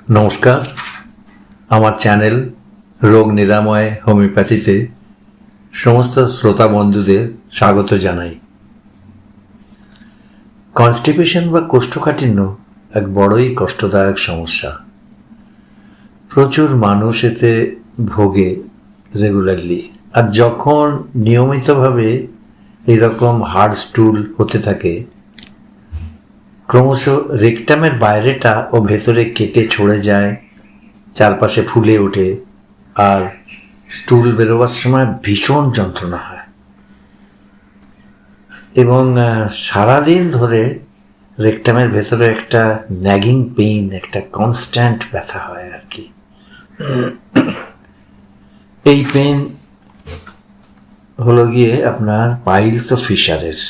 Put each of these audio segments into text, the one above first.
নমস্কার, আমার চ্যানেল রোগ নিরাময় হোমিওপ্যাথিতে সমস্ত শ্রোতা বন্ধুদের স্বাগত জানাই। কনস্টিপেশন বা কোষ্ঠকাঠিন্য এক বড়ই কষ্টদায়ক সমস্যা। প্রচুর মানুষ এতে ভোগে রেগুলারলি, আর যখন নিয়মিতভাবে এরকম হার্ড স্টুল হতে থাকে, ক্রমশ রেকটামের বাইরেটা ও ভেতরে কেটে ছড়ে যায়, চারপাশে ফুলে ওঠে, আর স্টুল বেরোবার সময় ভীষণ যন্ত্রণা হয় এবং সারাদিন ধরে রেকটামের ভেতরে একটা ন্যাগিং পেইন, একটা কনস্ট্যান্ট ব্যথা হয় আর কি। এই পেইন হলো গিয়ে আপনার পাইলস ও ফিশারের।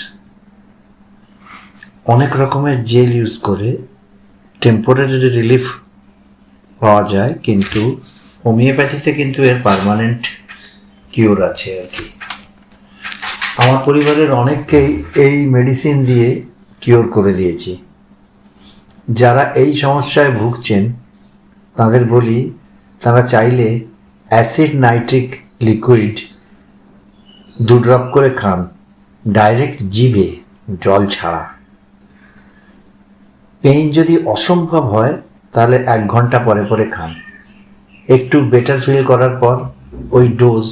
অনেক রকমের জেল ইউজ করে টেম্পোরারি রিলিফ পাওয়া যায়, কিন্তু হোমিওপ্যাথিতে কিন্তু এর পার্মানেন্ট কিওর আছে আর কি। আমার পরিবারের অনেককেই এই মেডিসিন দিয়ে কিওর করে দিয়েছি। যারা এই সমস্যায় ভুগছেন তাদের বলি, তারা চাইলে অ্যাসিড নাইট্রিক লিকুইড 2 ড্রপ করে খান, ডাইরেক্ট জিভে, জল ছাড়া। পেইন যদি অসম্ভব হয় তাহলে 1 ঘন্টা পরে পরে খান। একটু বেটার ফিল করার পর ওই ডোজ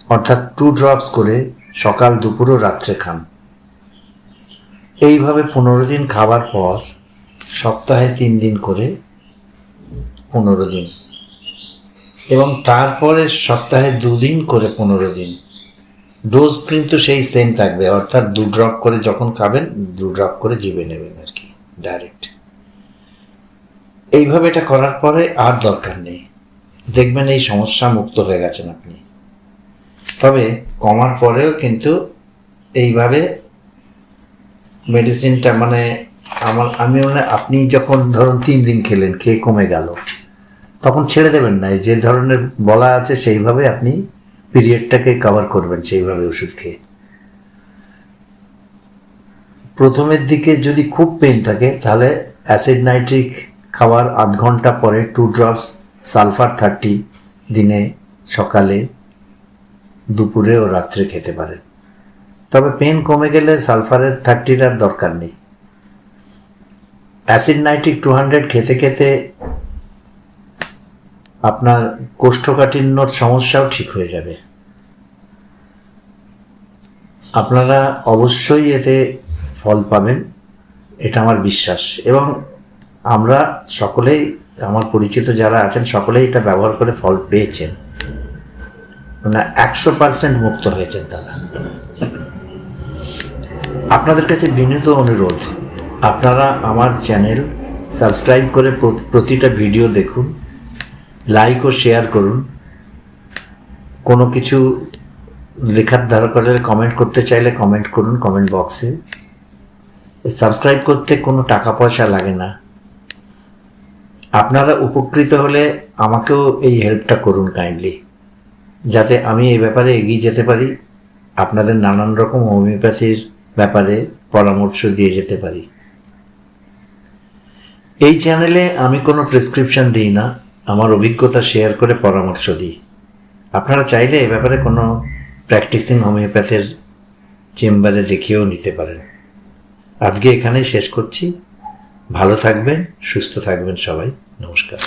অর্থাৎ 2 ড্রপস করে সকাল, দুপুর ও রাত্রে খান। এইভাবে 15 দিন খাবার পর সপ্তাহে 3 দিন করে 15 দিন, এবং তারপরে সপ্তাহে 2 দিন করে 15 দিন। ডোজ কিন্তু সেই সেম থাকবে, অর্থাৎ 2 ড্রপ করে যখন খাবেন 2 ড্রপ করে জিভে নেবেন আর কি, ডাইরেক্ট। এইভাবে এটা করার পরে আর দরকার নেই, দেখবেন এই সমস্যা মুক্ত হয়ে গেছেন আপনি। তবে কমার পরেও কিন্তু এইভাবে মেডিসিনটা আমি আপনি যখন ধরুন 3 দিন খেলেন, খেয়ে কমে গেল, তখন ছেড়ে দেবেন না। যে ধরনের বলা আছে সেইভাবে আপনি পিরিয়ডটাকে কভার করবেন, সেইভাবে ওষুধ খেয়ে। প্রথমের দিকে যদি খুব পেইন থাকে তাহলে অ্যাসিড নাইট্রিক খাওয়ার 1/2 ঘন্টা পরে 2 ড্রপস সালফার 30 দিনে, সকালে, দুপুরে ও রাত্রে খেতে পারেন। তবে পেন কমে গেলে সালফারের 30 আর দরকার নেই। অ্যাসিড নাইট্রিক 200 খেতে খেতে আপনার কোষ্ঠকাঠিন্যর সমস্যাও ঠিক হয়ে যাবে। আপনারা অবশ্যই এতে ফল পাবেন, এটা আমার বিশ্বাস। এবং আমরা সকলেই, আমার পরিচিত যারা আছেন সকলেই এটা ব্যবহার করে ফল পেয়েছেন, 100% মুক্ত হয়েছেন তারা। আপনাদের কাছে বিনীত অনুরোধ, আপনারা আমার চ্যানেল সাবস্ক্রাইব করে প্রতিটা ভিডিও দেখুন, লাইক ও শেয়ার করুন। কোনো কিছু লেখার দরকার হলে কমেন্ট করতে চাইলে কমেন্ট করুন কমেন্ট বক্সে। সাবস্ক্রাইব করতে কোনো টাকা পয়সা লাগে না। আপনারা উপকৃত হলে আমাকেও এই হেল্পটা করুন কাইন্ডলি, যাতে আমি এই ব্যাপারে এগিয়ে যেতে পারি, আপনাদের নানান রকম হোমিওপ্যাথির ব্যাপারে পরামর্শ দিয়ে যেতে পারি। এই চ্যানেলে আমি কোনো প্রেসক্রিপশন দিই না, আমার অভিজ্ঞতা শেয়ার করে পরামর্শ দিই। আপনারা চাইলে এ ব্যাপারে কোনো প্র্যাকটিসিং হোমিওপ্যাথের চেম্বারে দেখিয়েও নিতে পারেন। আজকে এখানেই শেষ করছি। ভালো থাকবেন, সুস্থ থাকবেন সবাই। নমস্কার।